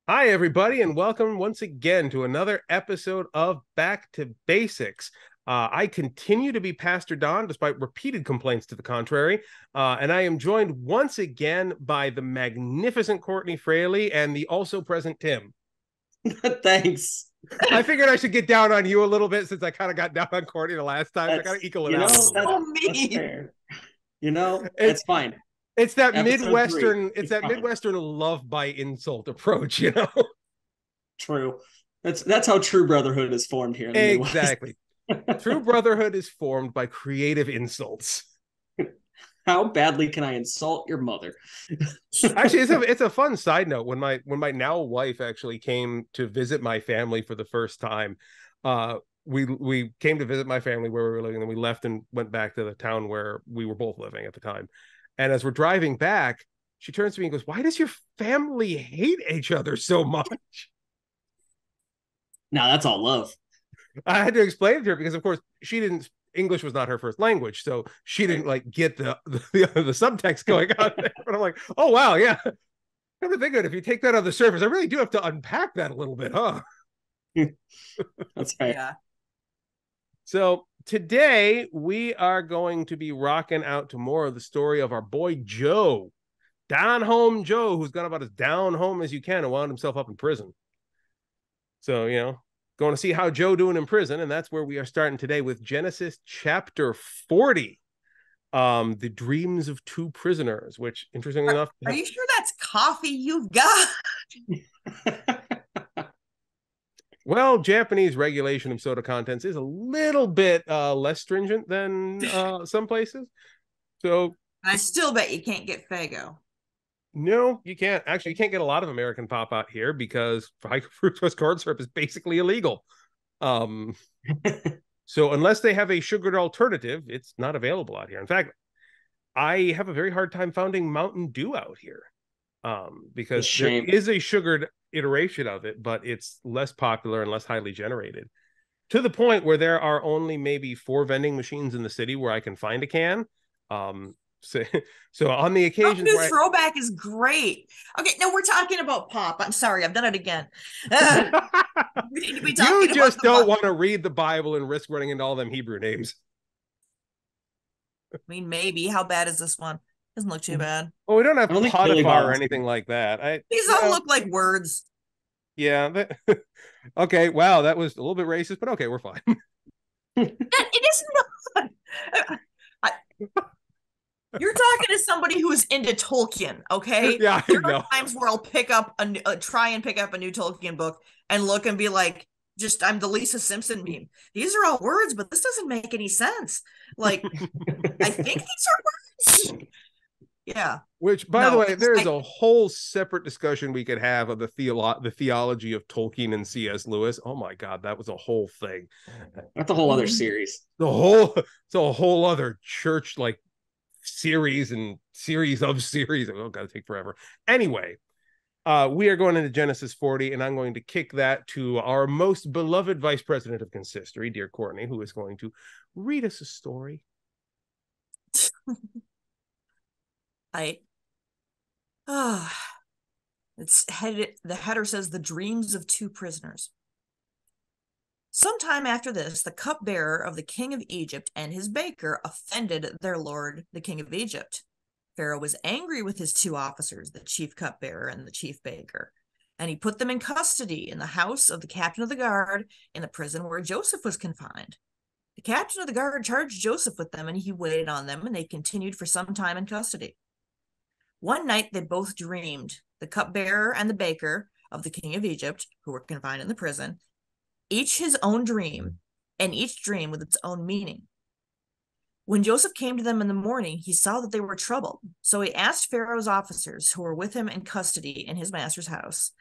Hi, everybody, and welcome once again to another episode of Back to Basics. I continue to be Pastor Don, despite repeated complaints to the contrary, and I am joined once again by the magnificent Courtney Fraley and the also present Tim. Thanks. I figured I should get down on you a little bit since I kind of got down on Courtney the last time, so I got That's to equal it you out a know little that's bit. So that's mean. fair. It, It's fine. it's that Episode three. Midwestern, it's It's that fine. Midwestern love by insult approach. True. That's how true brotherhood is formed here in the Midwest. Exactly. True brotherhood is formed by creative insults. How badly can I insult your mother? Actually, it's a fun side note. When my now wife actually came to visit my family for the first time, we came to visit my family where we were living, and we left and went back to the town where we were both living at the time. And as we're driving back, she turns to me and goes, "Why does your family hate each other so much?" Now that's all love. I had to explain it to her because, of course, she didn't. English was not her first language, so she didn't like get the subtext going on there. But I'm like, oh wow, yeah. Come to think of it, if you take that on the surface, I really do have to unpack that a little bit, huh? That's fair. Yeah. So today we are going to be rocking out to more of the story of our boy Joe, down home Joe, who's got about as down home as you can and wound himself up in prison. So going to see how Joe doing in prison, and that's where we are starting today with Genesis chapter 40. The dreams of two prisoners, which interestingly enough, Are you sure that's coffee you've got? well, Japanese regulation of soda contents is a little bit less stringent than some places. So I still bet you can't get Fago. no, you can't. Actually, you can't get a lot of American pop out here because high fructose corn syrup is basically illegal. Um, so unless they have a sugared alternative, it's not available out here. In fact, I have a very hard time finding Mountain Dew out here A because there shame. is a sugared iteration of it, but it's less popular and less highly generated. To the point where there are only maybe 4 vending machines in the city where I can find a can. Um, so, so on the Mountain occasions Dew where throwback is great. Okay, no, we're talking about pop. I'm sorry, I've done it again. We need to be you talking about just the don't pop. want to read the Bible and risk running into all them Hebrew names. I mean, maybe. How bad is this one? Doesn't look too bad. Well, we don't I have don't think Billy Potiphar or Bob's. anything like that. These all look like words. Yeah. Okay. Wow, that was a little bit racist, but okay, we're fine. It is not. I, You're talking to somebody who is into Tolkien, okay? Yeah, I There are know. times where I'll try and pick up a new Tolkien book and look and be like, just I'm the Lisa Simpson meme. These are all words, but this doesn't make any sense. Like, I think these are words. Yeah. Which, by the No, way, there is a whole separate discussion we could have of the theology of Tolkien and C.S. Lewis. Oh my God, that was a whole thing. That's a whole other series. It's a whole other church like series and series of series. Oh, gotta take forever. Anyway, we are going into Genesis 40, and I'm going to kick that to our most beloved vice president of consistory, dear Courtney, who is going to read us a story. I ah it's headed the header says the dreams of two prisoners. Sometime after this, the cupbearer of the king of Egypt and his baker offended their lord, the king of Egypt. Pharaoh was angry with his two officers, the chief cupbearer and the chief baker, and he put them in custody in the house of the captain of the guard in the prison where Joseph was confined. The captain of the guard charged Joseph with them, and he waited on them, and they continued for some time in custody. One night they both dreamed, the cupbearer and the baker of the king of Egypt, who were confined in the prison, each his own dream, and each dream with its own meaning. When Joseph came to them in the morning, he saw that they were troubled. So he asked Pharaoh's officers who were with him in custody in his master's house,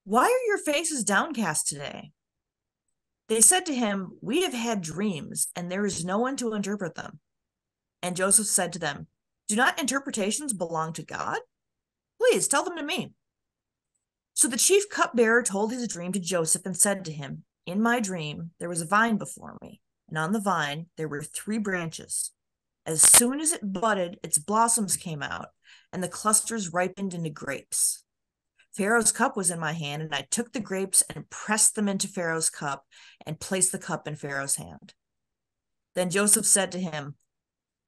"Why are your faces downcast today?" They said to him, "We have had dreams, and there is no one to interpret them." And Joseph said to them, "Do not interpretations belong to God? Please tell them to me." So the chief cupbearer told his dream to Joseph and said to him, "In my dream, there was a vine before me, and on the vine there were 3 branches. As soon as it budded, its blossoms came out, and the clusters ripened into grapes. Pharaoh's cup was in my hand, and I took the grapes and pressed them into Pharaoh's cup and placed the cup in Pharaoh's hand. Then Joseph said to him,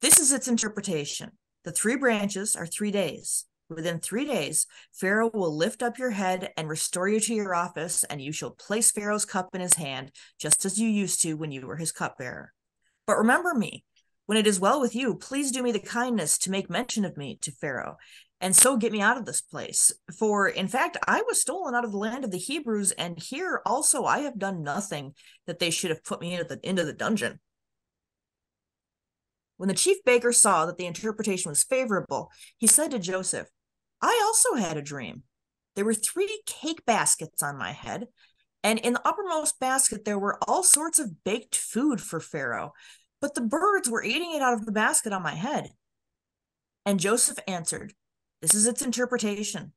this is its interpretation. The 3 branches are 3 days. Within 3 days, Pharaoh will lift up your head and restore you to your office, and you shall place Pharaoh's cup in his hand, just as you used to when you were his cupbearer. But remember me, when it is well with you, please do me the kindness to make mention of me to Pharaoh, and so get me out of this place. For, in fact, I was stolen out of the land of the Hebrews, and here also I have done nothing that they should have put me into the dungeon. When the chief baker saw that the interpretation was favorable, he said to Joseph, I also had a dream. There were 3 cake baskets on my head, and in the uppermost basket there were all sorts of baked food for Pharaoh, but the birds were eating it out of the basket on my head. And Joseph answered, this is its interpretation.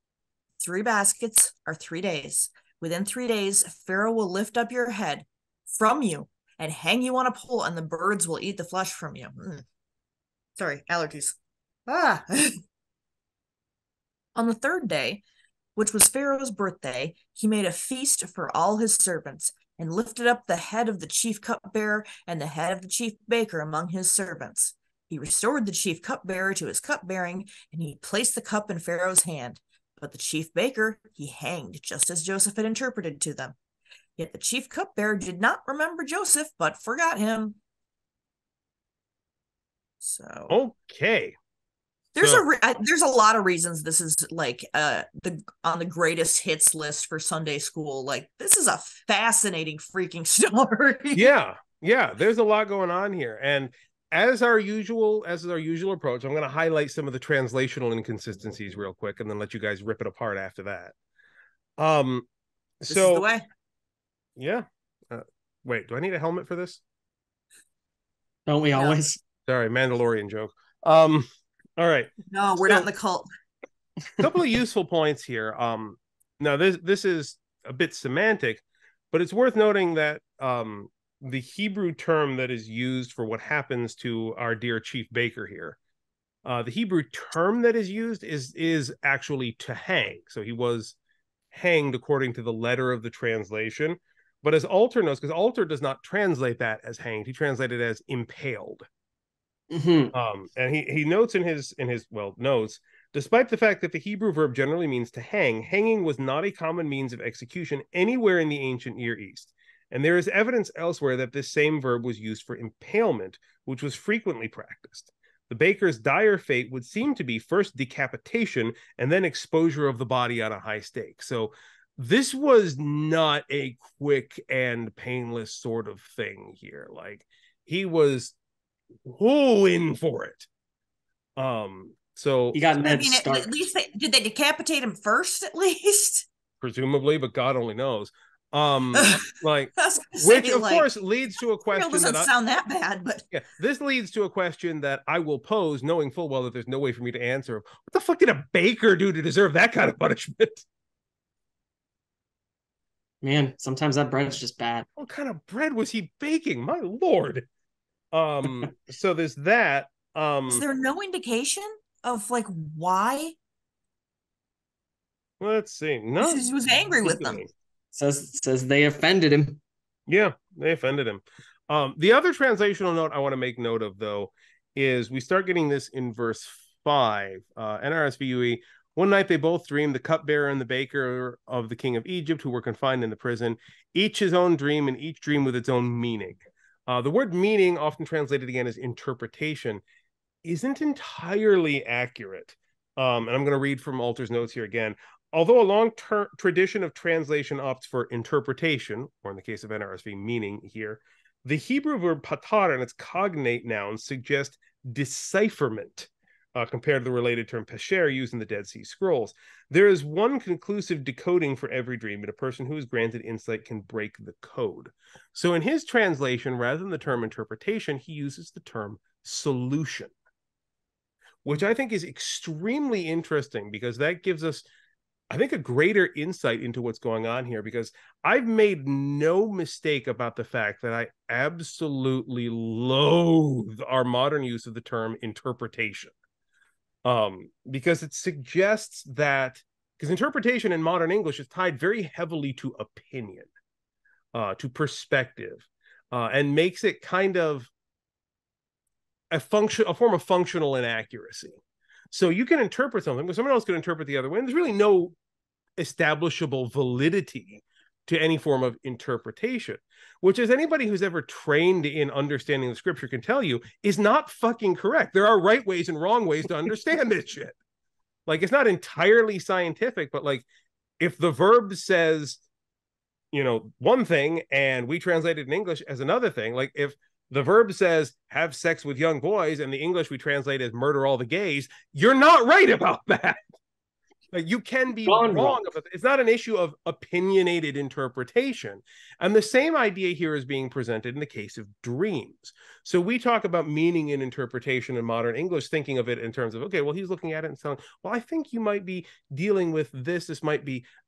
3 baskets are 3 days. Within 3 days, Pharaoh will lift up your head from you and hang you on a pole, and the birds will eat the flesh from you. Sorry, allergies. On the 3rd day, which was Pharaoh's birthday, he made a feast for all his servants and lifted up the head of the chief cupbearer and the head of the chief baker among his servants. He restored the chief cupbearer to his cupbearing, and he placed the cup in Pharaoh's hand. But the chief baker he hanged, just as Joseph had interpreted to them. Yet the chief cupbearer did not remember Joseph, but forgot him. So okay. There's a lot of reasons this is like on the greatest hits list for Sunday school. Like, this is a fascinating freaking story. Yeah. There's a lot going on here, and as our usual approach, I'm going to highlight some of the translational inconsistencies real quick, and then let you guys rip it apart after that. This is the way. Yeah. Wait, do I need a helmet for this? Don't we always? Sorry, Mandalorian joke. All right. No, we're not in the cult. A couple of useful points here. Now this is a bit semantic, but it's worth noting that the Hebrew term that is used for what happens to our dear chief baker here, the Hebrew term that is used is actually to hang. So he was hanged according to the letter of the translation. But as Alter knows, because Alter does not translate that as hanged, he translated it as impaled. And he notes in his notes, despite the fact that the Hebrew verb generally means to hang, hanging was not a common means of execution anywhere in the ancient Near East. And there is evidence elsewhere that this same verb was used for impalement, which was frequently practiced. The baker's dire fate would seem to be first decapitation and then exposure of the body on a high stake. So this was not a quick and painless sort of thing here. Like, he was in for it. So he got Ned Stark. At least did they decapitate him first? At least, presumably, but God only knows. Like, which of course leads to a question. Doesn't sound that bad, but yeah, this leads to a question that I will pose, knowing full well that there's no way for me to answer. What the fuck did a baker do to deserve that kind of punishment? Man, sometimes that bread's just bad. What kind of bread was he baking? My lord. So there's that. Is there no indication of like why? Let's see. No, he was angry with them. Says they offended him. Yeah, they offended him. The other translational note I want to make note of, though, is we start getting this in verse 5. NRSVUE. One night they both dreamed, the cupbearer and the baker of the king of Egypt, who were confined in the prison, each his own dream, and each dream with its own meaning. The word meaning, often translated again as interpretation, isn't entirely accurate. And I'm going to read from Alter's notes here again. Although a long tradition of translation opts for interpretation, or in the case of NRSV, meaning here, the Hebrew verb patar and its cognate nouns suggest decipherment, compared to the related term pesher used in the Dead Sea Scrolls. There is one conclusive decoding for every dream, but a person who is granted insight can break the code. So in his translation, rather than the term interpretation, he uses the term solution, which I think is extremely interesting, because that gives us, I think, a greater insight into what's going on here, because I've made no mistake about the fact that I absolutely loathe our modern use of the term interpretation. Because it suggests that because interpretation in modern English is tied very heavily to opinion, to perspective, and makes it kind of a form of functional inaccuracy. So you can interpret something, but someone else can interpret the other way, and there's really no establishable validity to any form of interpretation, which, as anybody who's ever trained in understanding the scripture can tell you, is not fucking correct. There are right ways and wrong ways to understand this shit. Like, it's not entirely scientific, but like, if the verb says, one thing and we translate it in English as another thing, like if the verb says have sex with young boys and the English we translate as murder all the gays, you're not right about that. Like, you can be wrong about it. It's not an issue of opinionated interpretation. And the same idea here is being presented in the case of dreams. So we talk about meaning and interpretation in modern English, thinking of it in terms of, okay, well, he's looking at it and saying, well, I think you might be dealing with this. This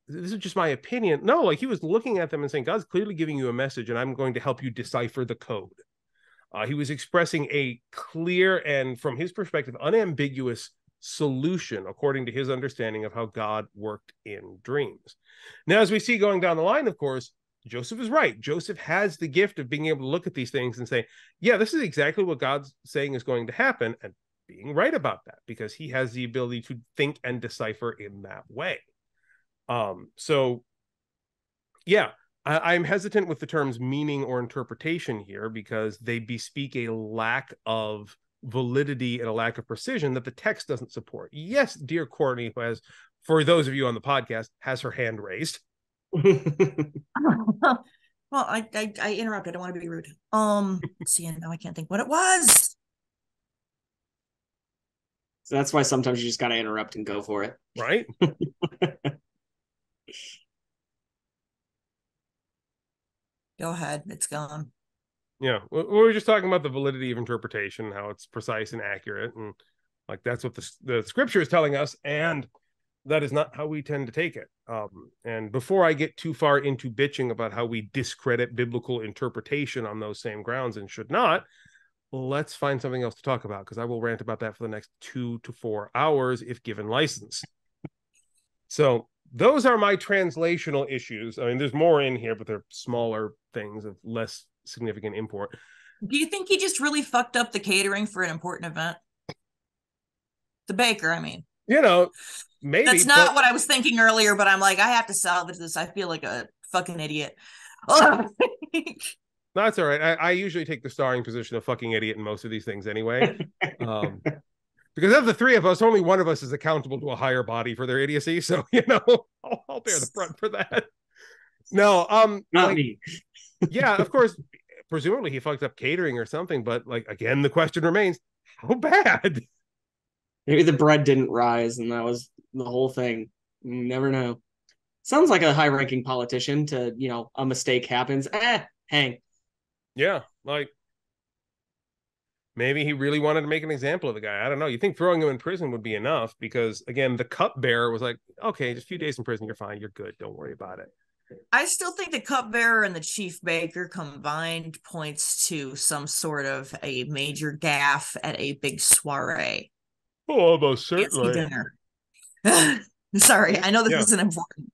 is just my opinion. No, like, he was looking at them and saying, God's clearly giving you a message and I'm going to help you decipher the code. He was expressing a clear and, from his perspective, unambiguous solution according to his understanding of how God worked in dreams. Now, as we see going down the line, of course, Joseph is right. Joseph has the gift of being able to look at these things and say, yeah, this is exactly what God's saying is going to happen, and being right about that, because he has the ability to think and decipher in that way. So yeah, I'm hesitant with the terms meaning or interpretation here, because they bespeak a lack of validity and a lack of precision that the text doesn't support. Yes, dear Courtney, who has, for those of you on the podcast, has her hand raised. Well, I interrupted. I don't want to be rude. See, now I can't think what it was. So that's why sometimes you just got to interrupt and go for it. Right? Go ahead. It's gone. Yeah, we were just talking about the validity of interpretation, how it's precise and accurate, and like that's what the scripture is telling us, and that is not how we tend to take it. And before I get too far into bitching about how we discredit biblical interpretation on those same grounds and should not, let's find something else to talk about, because I will rant about that for the next 2 to 4 hours if given license. So those are my translational issues. I mean, there's more in here, but they're smaller things of less significant import. Do you think he just really fucked up the catering for an important event? The baker, I mean. Maybe. That's not what I was thinking earlier, but I'm like, I have to salvage this. I feel like a fucking idiot. That's all right. I usually take the starring position of fucking idiot in most of these things anyway. Because of the three of us, only one of us is accountable to a higher body for their idiocy. So, I'll bear the brunt for that. No, not me. Yeah, of course, presumably he fucked up catering or something, but like, again, the question remains, how bad? Maybe the bread didn't rise and that was the whole thing. You never know. Sounds like a high-ranking politician to, a mistake happens. Hang. Yeah, like, maybe he really wanted to make an example of the guy. I don't know. You think throwing him in prison would be enough? Because, again, the cupbearer was like, okay, just a few days in prison, you're fine, you're good, don't worry about it. I still think the cupbearer and the chief baker combined points to some sort of a major gaffe at a big soiree. Oh, almost certainly. Dinner. Sorry, I know this isn't important.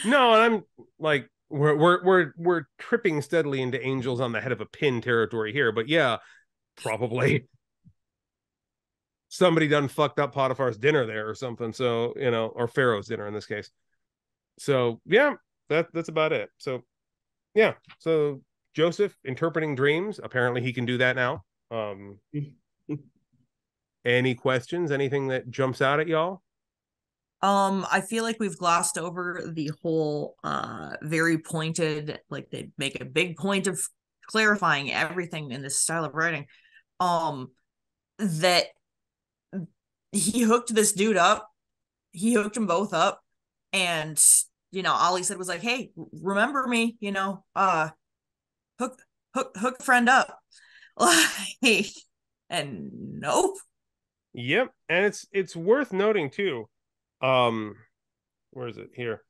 No, and I'm like, we're tripping steadily into angels on the head of a pin territory here, but yeah, probably somebody done fucked up Potiphar's dinner there or something. So, or Pharaoh's dinner in this case. So yeah, that's about it. So yeah, so Joseph interpreting dreams, apparently he can do that now. Any questions? Anything that jumps out at y'all? I feel like we've glossed over the whole very pointed, like they make a big point of clarifying everything in this style of writing. That he hooked this dude up. He hooked them both up, and all he said was like, "Hey, remember me? Hook friend up." Like, and nope. Yep, and it's worth noting too. Where is it here?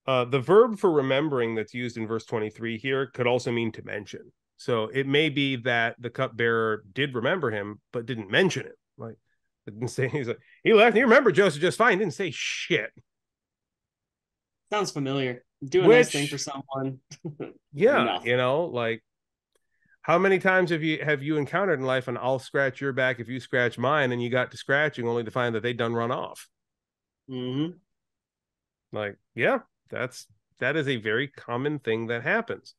The verb for remembering that's used in verse 23 here could also mean to mention. So it may be that the cupbearer did remember him, but didn't mention it. Like, it didn't say, he's like, he left. You remember Joseph just fine. Didn't say shit. Sounds familiar. Do a nice thing for someone. Yeah, Enough. like how many times have you encountered in life and I'll scratch your back if you scratch mine, and you got to scratching only to find that they done run off? Mm-hmm. Like, yeah, that is a very common thing that happens.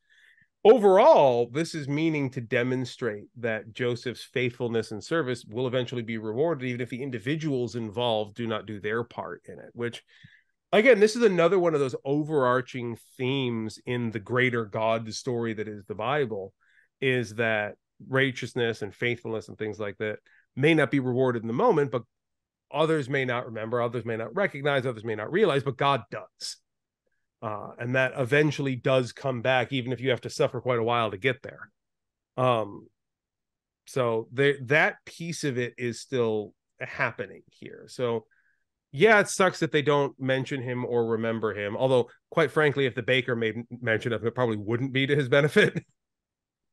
Overall, this is meaning to demonstrate that Joseph's faithfulness and service will eventually be rewarded, even if the individuals involved do not do their part in it. Which, again, this is another one of those overarching themes in the greater God story that is the Bible, is that righteousness and faithfulness and things like that may not be rewarded in the moment, but others may not remember, others may not recognize, others may not realize, but God does. And that eventually does come back, even if you have to suffer quite a while to get there. So that piece of it is still happening here. So yeah, it sucks that they don't mention him or remember him. Although, quite frankly, if the baker made mention of him, it probably wouldn't be to his benefit.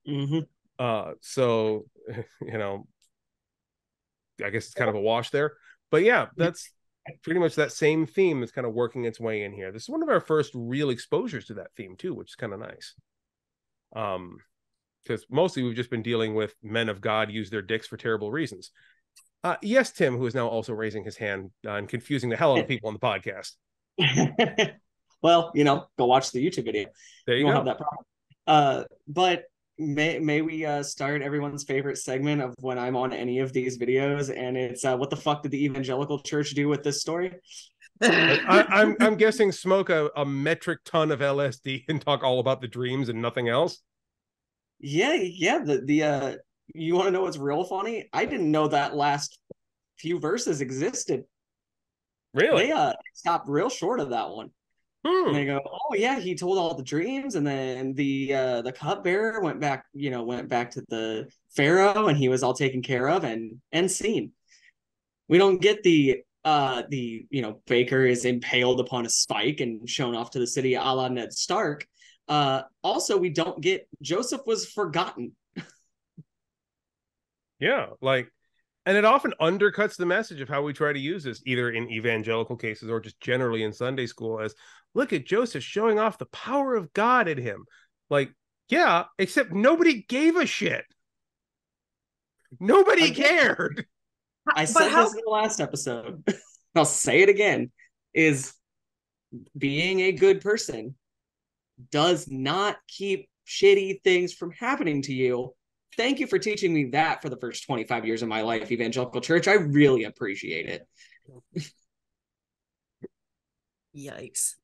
Mm-hmm. So I guess it's kind of a wash there. But yeah, that's pretty much that same theme that's kind of working its way in here. This is one of our first real exposures to that theme too, which is kind of nice. Because mostly we've just been dealing with men of God use their dicks for terrible reasons. Yes, Tim, who is now also raising his hand and confusing the hell out of people on the podcast. Well, go watch the YouTube video. There you won't go. have that problem. But may we start everyone's favorite segment of when I'm on any of these videos, and it's what the fuck did the evangelical church do with this story? I'm guessing smoke a metric ton of LSD and talk all about the dreams and nothing else. Yeah. The you want to know what's real funny? I didn't know that last few verses existed. Really? They stopped real short of that one. And they go, oh yeah, he told all the dreams, and then the cupbearer went back to the Pharaoh, and he was all taken care of and seen. We don't get the Baker is impaled upon a spike and shown off to the city a la Ned Stark. Also, we don't get Joseph was forgotten. Yeah, and it often undercuts the message of how we try to use this, either in evangelical cases or just generally in Sunday school, as look at Joseph showing off the power of God in him. Yeah, except nobody gave a shit. Nobody cared. I said this in the last episode. I'll say it again, is being a good person does not keep shitty things from happening to you. Thank you for teaching me that for the first 25 years of my life, evangelical church. I really appreciate it. Yikes.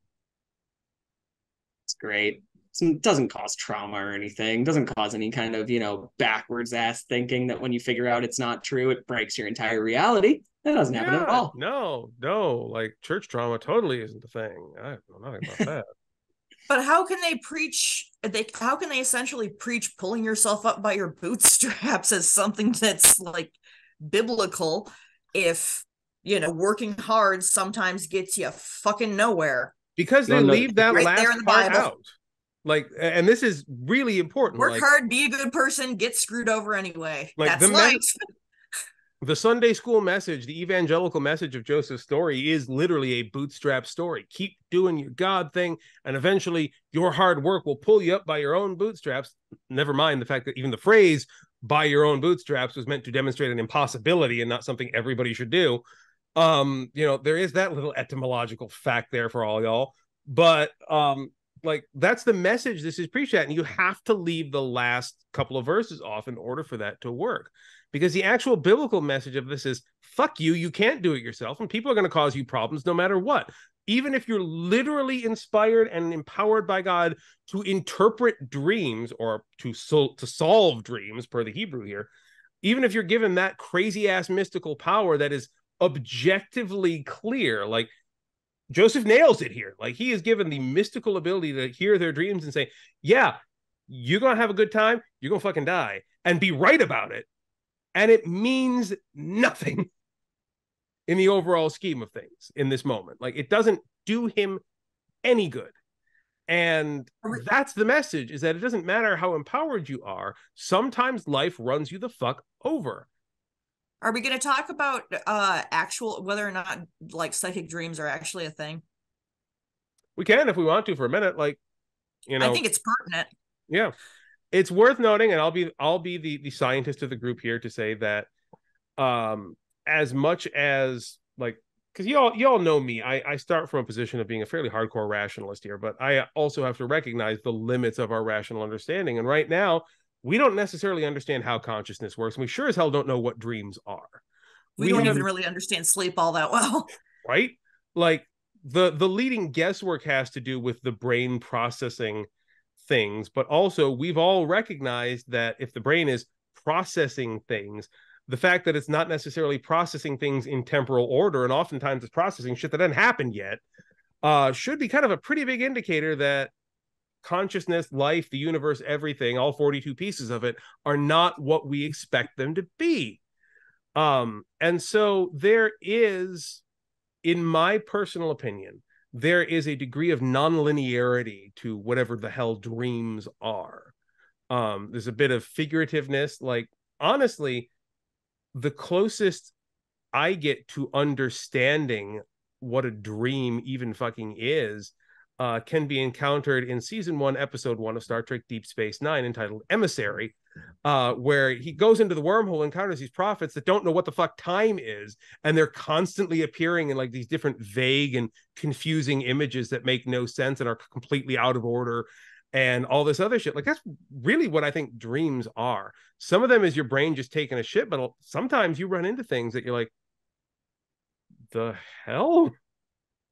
It's great. It doesn't cause trauma or anything. It doesn't cause any kind of, backwards ass thinking that when you figure out it's not true, it breaks your entire reality. That doesn't happen at all. No. Church trauma totally isn't a thing. I know nothing about that. But how can they preach? How can they essentially preach pulling yourself up by your bootstraps as something that's biblical if working hard sometimes gets you fucking nowhere? Because they leave that right last there in the part Bible. out. And this is really important. Work hard, be a good person, get screwed over anyway. That's life. The Sunday school message, the evangelical message of Joseph's story is literally a bootstrap story. Keep doing your God thing, and eventually your hard work will pull you up by your own bootstraps. Never mind the fact that even the phrase by your own bootstraps was meant to demonstrate an impossibility and not something everybody should do. There is that little etymological fact there for all y'all. But that's the message this is preached at, and you have to leave the last couple of verses off in order for that to work. Because the actual biblical message of this is, fuck you, you can't do it yourself, and people are going to cause you problems no matter what. Even if you're literally inspired and empowered by God to interpret dreams or to solve dreams, per the Hebrew here, even if you're given that crazy-ass mystical power that is objectively clear, Joseph nails it here. He is given the mystical ability to hear their dreams and say, yeah, you're going to have a good time, you're going to fucking die, and be right about it. And it means nothing in the overall scheme of things in this moment. It doesn't do him any good. And that's the message, is that it doesn't matter how empowered you are. Sometimes life runs you the fuck over. Are we going to talk about whether or not psychic dreams are actually a thing? We can if we want to for a minute. Like, I think it's pertinent. Yeah. It's worth noting, and I'll be the scientist of the group here to say that as much as like, because y'all know me, I start from a position of being a fairly hardcore rationalist here, but I also have to recognize the limits of our rational understanding. And right now, we don't necessarily understand how consciousness works, and we sure as hell don't know what dreams are. We don't even really understand sleep all that well. Right? Like the leading guesswork has to do with the brain processing things, but also we've all recognized that if the brain is processing things, the fact that it's not necessarily processing things in temporal order, and oftentimes it's processing shit that hasn't happened yet, should be kind of a pretty big indicator that consciousness, life, the universe, everything, all 42 pieces of it, are not what we expect them to be. And so there is, in my personal opinion, there is a degree of non-linearity to whatever the hell dreams are. There's a bit of figurativeness. Like, honestly, the closest I get to understanding what a dream even fucking is can be encountered in season 1, episode 1 of Star Trek Deep Space Nine, entitled Emissary, where he goes into the wormhole, encounters these prophets that don't know what the fuck time is, and they're constantly appearing in like these different vague and confusing images that make no sense and are completely out of order and all this other shit. Like, that's really what I think dreams are. Some of them is your brain just taking a shit, but sometimes you run into things that you're like, the hell?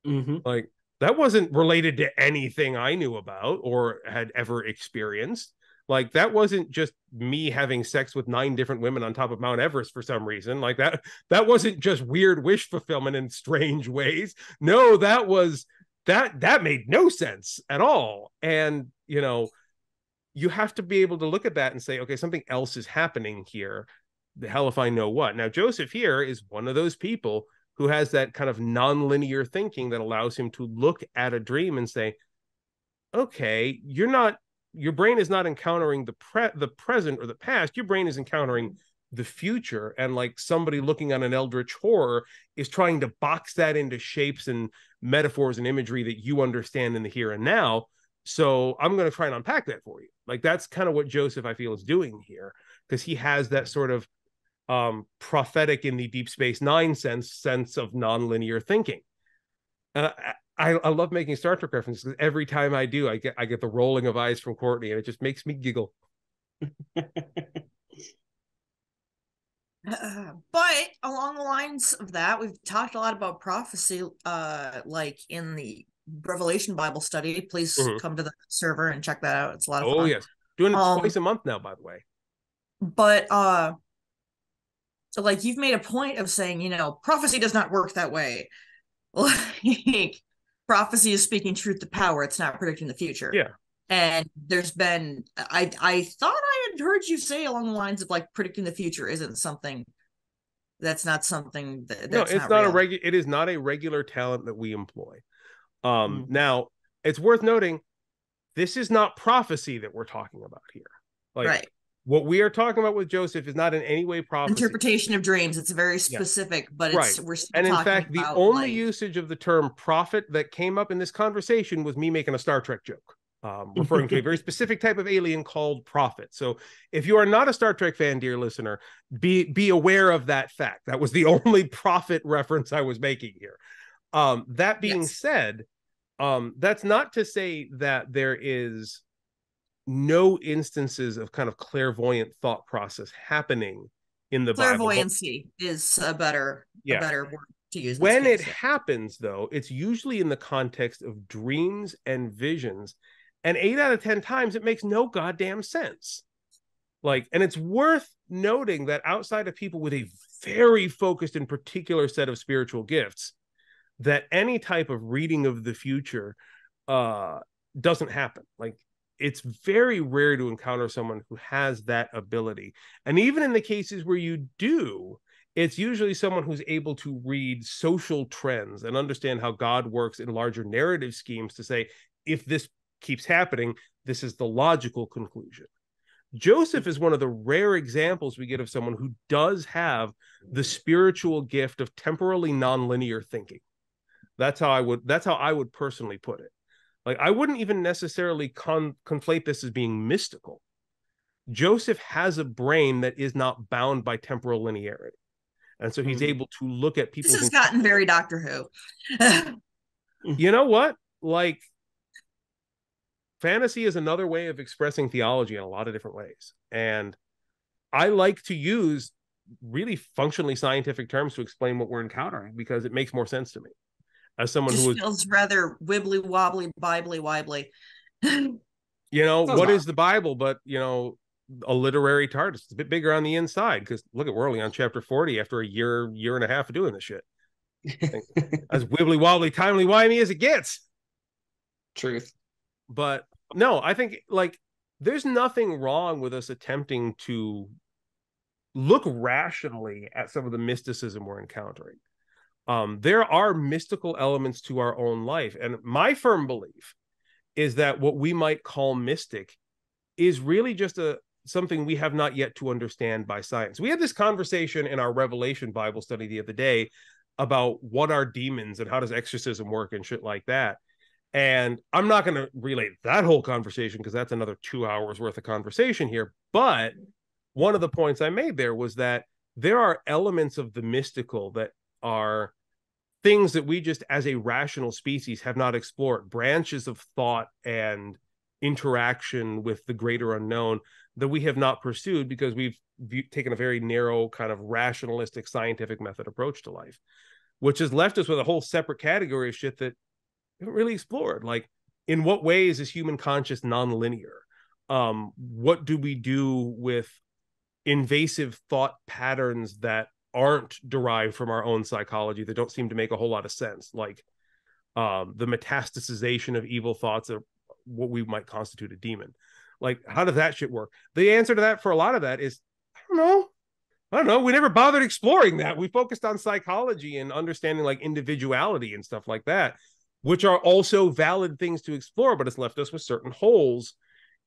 Mm-hmm. Like, that wasn't related to anything I knew about or had ever experienced. Like, that wasn't just me having sex with 9 different women on top of Mount Everest for some reason. Like, that wasn't just weird wish fulfillment in strange ways. No, that made no sense at all. And, you have to be able to look at that and say, okay, something else is happening here. The hell if I know what. Now, Joseph here is one of those people who has that kind of non-linear thinking that allows him to look at a dream and say, okay, your brain is not encountering the present or the past. Your brain is encountering the future. And like somebody looking on an eldritch horror is trying to box that into shapes and metaphors and imagery that you understand in the here and now. So I'm going to try and unpack that for you. Like, that's kind of what Joseph, I feel, is doing here, because he has that sort of prophetic in the Deep Space Nine sense of non-linear thinking. I love making Star Trek references, because every time I do, I get the rolling of eyes from Courtney, and it just makes me giggle. But along the lines of that, we've talked a lot about prophecy, like in the Revelation Bible study. Please come to the server and check that out. It's a lot of fun. Oh yes, doing it twice a month now, by the way. But so like, you've made a point of saying, prophecy does not work that way. Like, prophecy is speaking truth to power. It's not predicting the future. Yeah. And there's been, I thought I had heard you say along the lines of like, predicting the future isn't something, that's not something that's no, it's not it is not a regular talent that we employ. Now, it's worth noting, this is not prophecy that we're talking about here. Like, right. What we are talking about with Joseph is not in any way prophecy. Interpretation of dreams. It's very specific, but it's right. We're still and in fact, the only like, usage of the term prophet that came up in this conversation was me making a Star Trek joke, referring to a very specific type of alien called prophet. So if you are not a Star Trek fan, dear listener, be aware of that fact. That was the only prophet reference I was making here. That being said, that's not to say that there is no instances of kind of clairvoyant thought process happening in the clairvoyancy Bible. Is a better word to use. When it happens, though, it's usually in the context of dreams and visions, and 8 out of 10 times it makes no goddamn sense. Like, and it's worth noting that outside of people with a very focused and particular set of spiritual gifts, that any type of reading of the future doesn't happen. Like, it's very rare to encounter someone who has that ability. And even in the cases where you do, it's usually someone who's able to read social trends and understand how God works in larger narrative schemes to say, if this keeps happening, this is the logical conclusion. Joseph is one of the rare examples we get of someone who does have the spiritual gift of temporally nonlinear thinking. That's how I would personally put it. Like, I wouldn't even necessarily conflate this as being mystical. Joseph has a brain that is not bound by temporal linearity. And so he's able to look at This people's... has gotten very Doctor Who. You know what? Like, fantasy is another way of expressing theology in a lot of different ways. And I like to use really functionally scientific terms to explain what we're encountering because it makes more sense to me. As someone Just who was... feels rather wibbly wobbly, bibly wobbly. You know, what is the Bible but, you know, a literary TARDIS? It's a bit bigger on the inside because look at, we're only on chapter 40 after a year and a half of doing this shit. As wibbly wobbly, timely wimey as it gets. Truth. But no, I think like there's nothing wrong with us attempting to look rationally at some of the mysticism we're encountering. There are mystical elements to our own life. And my firm belief is that what we might call mystic is really just something we have not yet to understand by science. We had this conversation in our Revelation Bible study the other day about what are demons and how does exorcism work and shit like that. And I'm not going to relate that whole conversation because that's another 2 hours worth of conversation here. But one of the points I made there was that there are elements of the mystical that are things that we just as a rational species have not explored, branches of thought and interaction with the greater unknown that we have not pursued because we've taken a very narrow kind of rationalistic scientific method approach to life, which has left us with a whole separate category of shit that we haven't really explored. Like, in what ways is human conscious nonlinear? What do we do with invasive thought patterns that aren't derived from our own psychology, that don't seem to make a whole lot of sense? Like the metastasization of evil thoughts are what we might constitute a demon. Like, how does that shit work? The answer to that for a lot of that is, I don't know. We never bothered exploring that. We focused on psychology and understanding like individuality and stuff like that, which are also valid things to explore, but it's left us with certain holes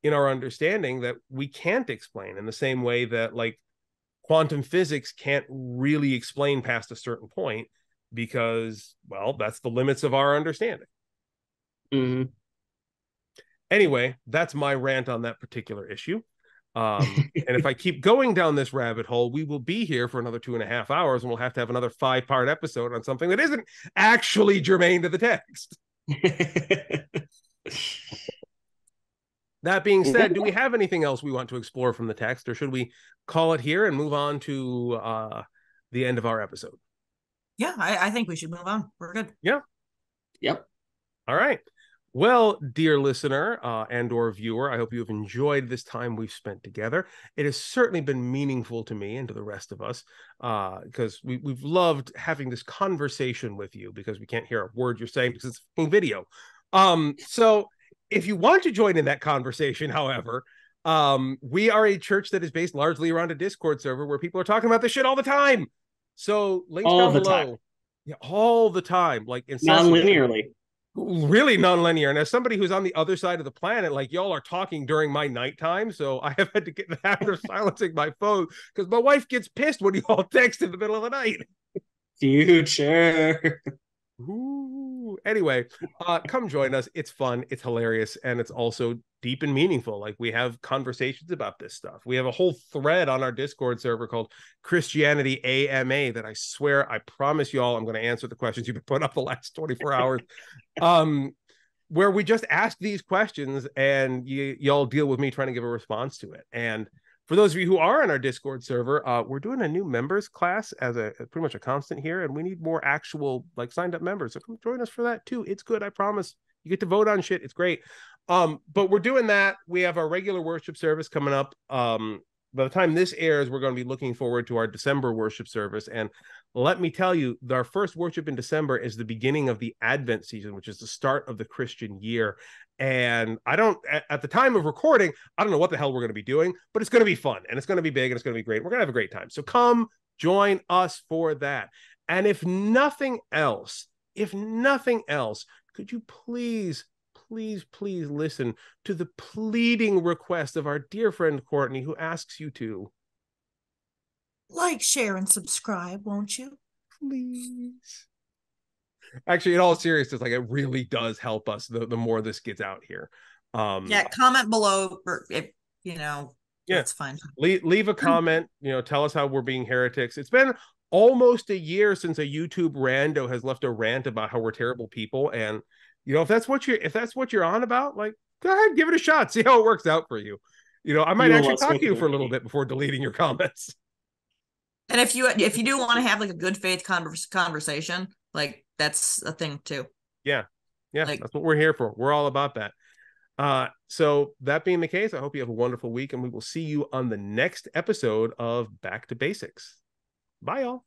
in our understanding that we can't explain, in the same way that like quantum physics can't really explain past a certain point because, well, that's the limits of our understanding. Mm-hmm. Anyway, that's my rant on that particular issue. And if I keep going down this rabbit hole, we will be here for another 2.5 hours, and we'll have to have another 5-part episode on something that isn't actually germane to the text. That being said, do we have anything else we want to explore from the text, or should we call it here and move on to the end of our episode? Yeah, I think we should move on. We're good. Yeah. Yep. All right. Well, dear listener and or viewer, I hope you have enjoyed this time we've spent together. It has certainly been meaningful to me and to the rest of us because we've loved having this conversation with you, because we can't hear a word you're saying because it's a video. So if you want to join in that conversation, however, we are a church that is based largely around a Discord server where people are talking about this shit all the time. So links down below. Yeah, all the time, like non-linearly. Really non-linear. And as somebody who's on the other side of the planet, like, y'all are talking during my nighttime, so I have had to get the habit of silencing my phone because my wife gets pissed when you all text in the middle of the night. Future. Ooh. Anyway, come join us. It's fun, it's hilarious, and it's also deep and meaningful. Like, we have conversations about this stuff. We have a whole thread on our Discord server called Christianity AMA that I swear, I promise y'all, I'm going to answer the questions you've been putting up the last 24 hours. Where we just ask these questions and y'all deal with me trying to give a response to it. And for those of you who are in our Discord server, we're doing a new members class as pretty much a constant here, and we need more actual like signed up members. So come join us for that too. It's good, I promise. You get to vote on shit. It's great. But we're doing that. We have our regular worship service coming up. By the time this airs, we're going to be looking forward to our December worship service. And let me tell you, our first worship in December is the beginning of the Advent season, which is the start of the Christian year. And at the time of recording, I don't know what the hell we're going to be doing, but it's going to be fun and it's going to be big and it's going to be great. We're going to have a great time. So come join us for that. And if nothing else, could you please listen to the pleading request of our dear friend Courtney, who asks you to like, share, and subscribe, won't you? Please. Actually, in all seriousness, like, it really does help us the more this gets out here. Yeah, comment below, or if yeah, that's fine. Leave a comment, tell us how we're being heretics. It's been almost a year since a YouTube rando has left a rant about how we're terrible people. And if that's what you're on about, like, go ahead, give it a shot, see how it works out for you. I might actually talk to you for a little bit before deleting your comments. And if you do want to have like a good faith conversation, like, that's a thing too. Yeah, like, that's what we're here for. We're all about that. So that being the case, I hope you have a wonderful week, and we will see you on the next episode of Back to Basics. Bye, y'all.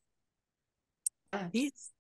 Peace.